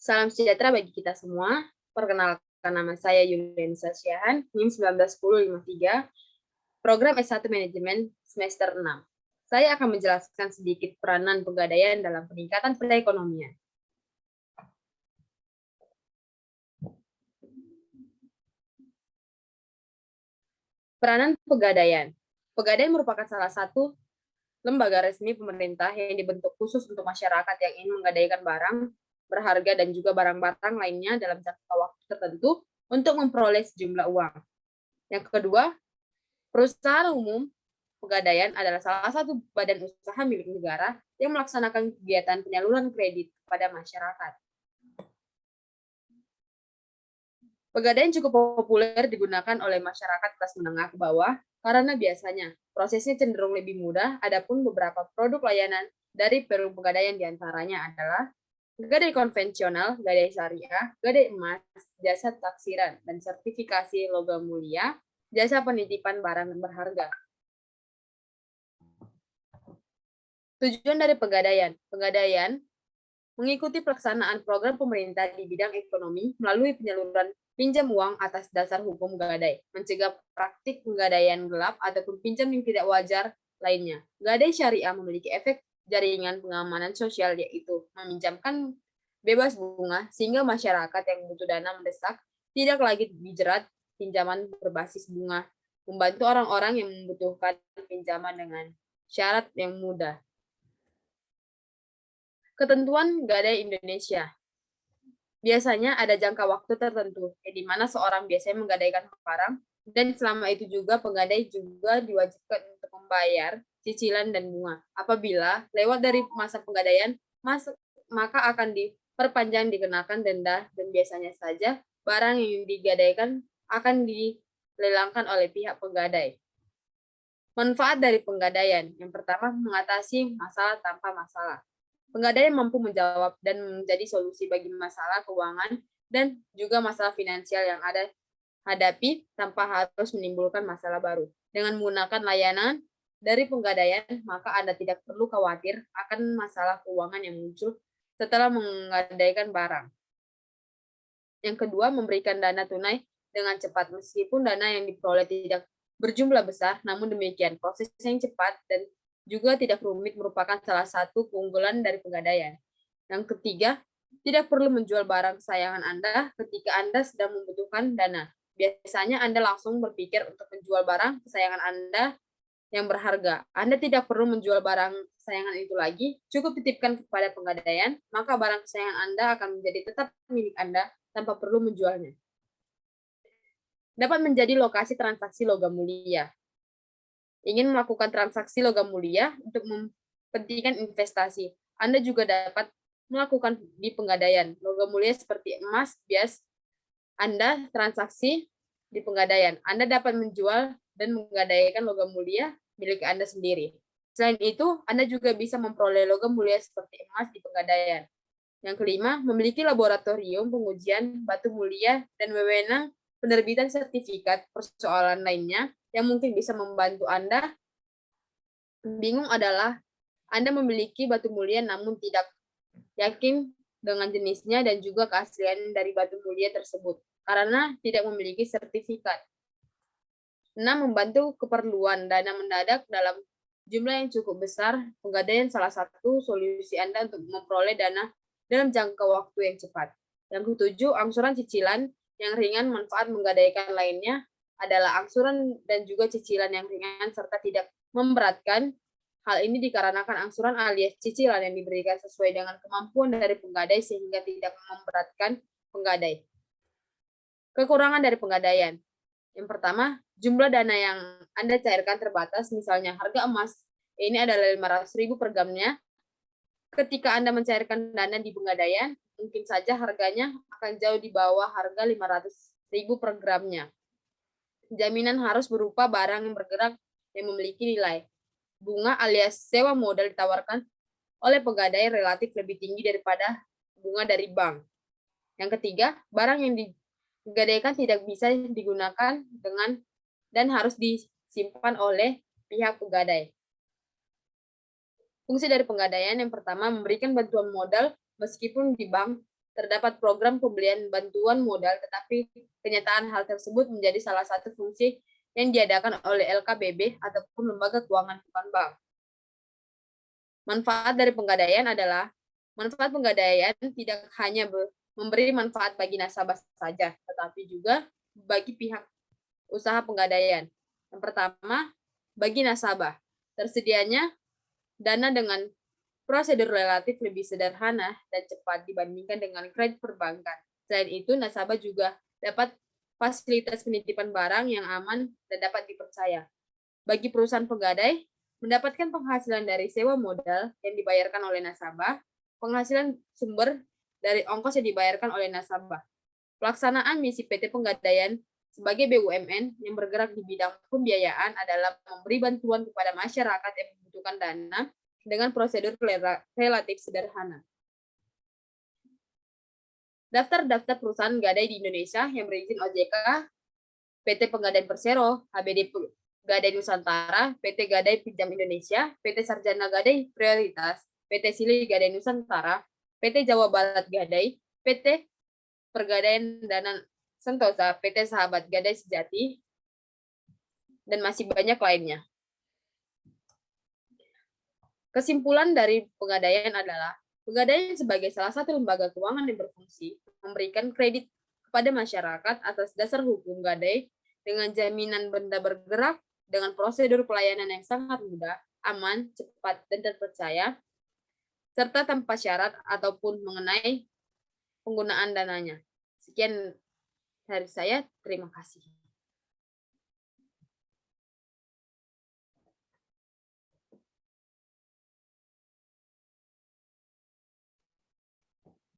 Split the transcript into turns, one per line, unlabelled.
Salam sejahtera bagi kita semua. Perkenalkan, nama saya Yuliansa Syahan, NIM 191053, Program S1 Manajemen semester 6. Saya akan menjelaskan sedikit peranan pegadaian dalam peningkatan perekonomian. Peranan pegadaian. Pegadaian merupakan salah satu lembaga resmi pemerintah yang dibentuk khusus untuk masyarakat yang ingin menggadaikan barang berharga dan juga barang-barang lainnya dalam jangka waktu tertentu untuk memperoleh sejumlah uang. Yang kedua, perusahaan umum pegadaian adalah salah satu badan usaha milik negara yang melaksanakan kegiatan penyaluran kredit kepada masyarakat. Pegadaian cukup populer digunakan oleh masyarakat kelas menengah ke bawah karena biasanya prosesnya cenderung lebih mudah. Adapun beberapa produk layanan dari perum pegadaian diantaranya adalah gadai konvensional, gadai syariah, gadai emas, jasa taksiran dan sertifikasi logam mulia, jasa penitipan barang berharga. Tujuan dari pegadaian. Pegadaian mengikuti pelaksanaan program pemerintah di bidang ekonomi melalui penyaluran pinjam uang atas dasar hukum gadai, mencegah praktik penggadaian gelap ataupun pinjam yang tidak wajar lainnya. Gadai syariah memiliki efek jaringan pengamanan sosial, yaitu meminjamkan bebas bunga sehingga masyarakat yang butuh dana mendesak tidak lagi dijerat pinjaman berbasis bunga, membantu orang-orang yang membutuhkan pinjaman dengan syarat yang mudah. Ketentuan gadai Indonesia. Biasanya ada jangka waktu tertentu, di mana seorang biasanya menggadaikan barang, dan selama itu juga penggadai juga diwajibkan untuk membayar cicilan dan bunga. Apabila lewat dari masa penggadaian, maka akan diperpanjang dikenakan denda, dan biasanya saja barang yang digadaikan akan dilelangkan oleh pihak penggadai. Manfaat dari penggadaian. Yang pertama, mengatasi masalah tanpa masalah. Penggadaian mampu menjawab dan menjadi solusi bagi masalah keuangan dan juga masalah finansial yang ada hadapi tanpa harus menimbulkan masalah baru. Dengan menggunakan layanan dari penggadaian, maka Anda tidak perlu khawatir akan masalah keuangan yang muncul setelah menggadaikan barang. Yang kedua, memberikan dana tunai dengan cepat. Meskipun dana yang diperoleh tidak berjumlah besar, namun demikian proses yang cepat dan juga tidak rumit merupakan salah satu keunggulan dari pegadaian. Yang ketiga, tidak perlu menjual barang kesayangan Anda ketika Anda sedang membutuhkan dana. Biasanya Anda langsung berpikir untuk menjual barang kesayangan Anda yang berharga. Anda tidak perlu menjual barang kesayangan itu lagi, cukup titipkan kepada pegadaian, maka barang kesayangan Anda akan menjadi tetap milik Anda tanpa perlu menjualnya. Dapat menjadi lokasi transaksi logam mulia. Ingin melakukan transaksi logam mulia untuk kepentingan investasi. Anda juga dapat melakukan di penggadaian logam mulia seperti emas, bias. Anda transaksi di penggadaian. Anda dapat menjual dan menggadaikan logam mulia milik Anda sendiri. Selain itu, Anda juga bisa memperoleh logam mulia seperti emas di penggadaian. Yang kelima, memiliki laboratorium pengujian batu mulia dan wewenang penerbitan sertifikat. Persoalan lainnya yang mungkin bisa membantu Anda bingung adalah Anda memiliki batu mulia namun tidak yakin dengan jenisnya dan juga keaslian dari batu mulia tersebut karena tidak memiliki sertifikat. 6. Membantu keperluan dana mendadak dalam jumlah yang cukup besar. Pegadaian salah satu solusi Anda untuk memperoleh dana dalam jangka waktu yang cepat. Yang ketujuh, angsuran cicilan yang ringan. Manfaat menggadaikan lainnya adalah angsuran dan juga cicilan yang ringan serta tidak memberatkan. Hal ini dikarenakan angsuran alias cicilan yang diberikan sesuai dengan kemampuan dari penggadai sehingga tidak memberatkan penggadai. Kekurangan dari penggadaian. Yang pertama, jumlah dana yang Anda cairkan terbatas, misalnya harga emas ini adalah 500.000 per gramnya. Ketika Anda mencairkan dana di penggadaian, mungkin saja harganya akan jauh di bawah harga 500.000 per gramnya. Jaminan harus berupa barang yang bergerak yang memiliki nilai. Bunga alias sewa modal ditawarkan oleh pegadaian relatif lebih tinggi daripada bunga dari bank. Yang ketiga, barang yang digadaikan tidak bisa digunakan dengan dan harus disimpan oleh pihak pegadai. Fungsi dari penggadaian yang pertama, memberikan bantuan modal meskipun di bank terdapat program pembelian bantuan modal, tetapi kenyataan hal tersebut menjadi salah satu fungsi yang diadakan oleh LKBB ataupun lembaga keuangan bukan bank. Manfaat dari penggadaian adalah manfaat penggadaian tidak hanya memberi manfaat bagi nasabah saja, tetapi juga bagi pihak usaha penggadaian. Yang pertama, bagi nasabah, tersedianya dana dengan prosedur relatif lebih sederhana dan cepat dibandingkan dengan kredit perbankan. Selain itu, nasabah juga dapat fasilitas penitipan barang yang aman dan dapat dipercaya. Bagi perusahaan penggadai, mendapatkan penghasilan dari sewa modal yang dibayarkan oleh nasabah, penghasilan sumber dari ongkos yang dibayarkan oleh nasabah. Pelaksanaan misi PT Penggadaian sebagai BUMN yang bergerak di bidang pembiayaan adalah memberi bantuan kepada masyarakat yang membutuhkan dana dengan prosedur relatif sederhana. Daftar-daftar perusahaan gadai di Indonesia yang berizin OJK, PT Penggadaian Persero, HBD Gadai Nusantara, PT Gadai Pinjam Indonesia, PT Sarjana Gadai Prioritas, PT Sili Gadai Nusantara, PT Jawa Barat Gadai, PT Pergadaian Dana Sentosa, PT Sahabat Gadai Sejati, dan masih banyak lainnya. Kesimpulan dari Penggadaian adalah, Penggadaian sebagai salah satu lembaga keuangan yang berfungsi memberikan kredit kepada masyarakat atas dasar hukum gadai dengan jaminan benda bergerak dengan prosedur pelayanan yang sangat mudah, aman, cepat, dan terpercaya, serta tanpa syarat ataupun mengenai penggunaan dananya. Sekian dari saya, terima kasih.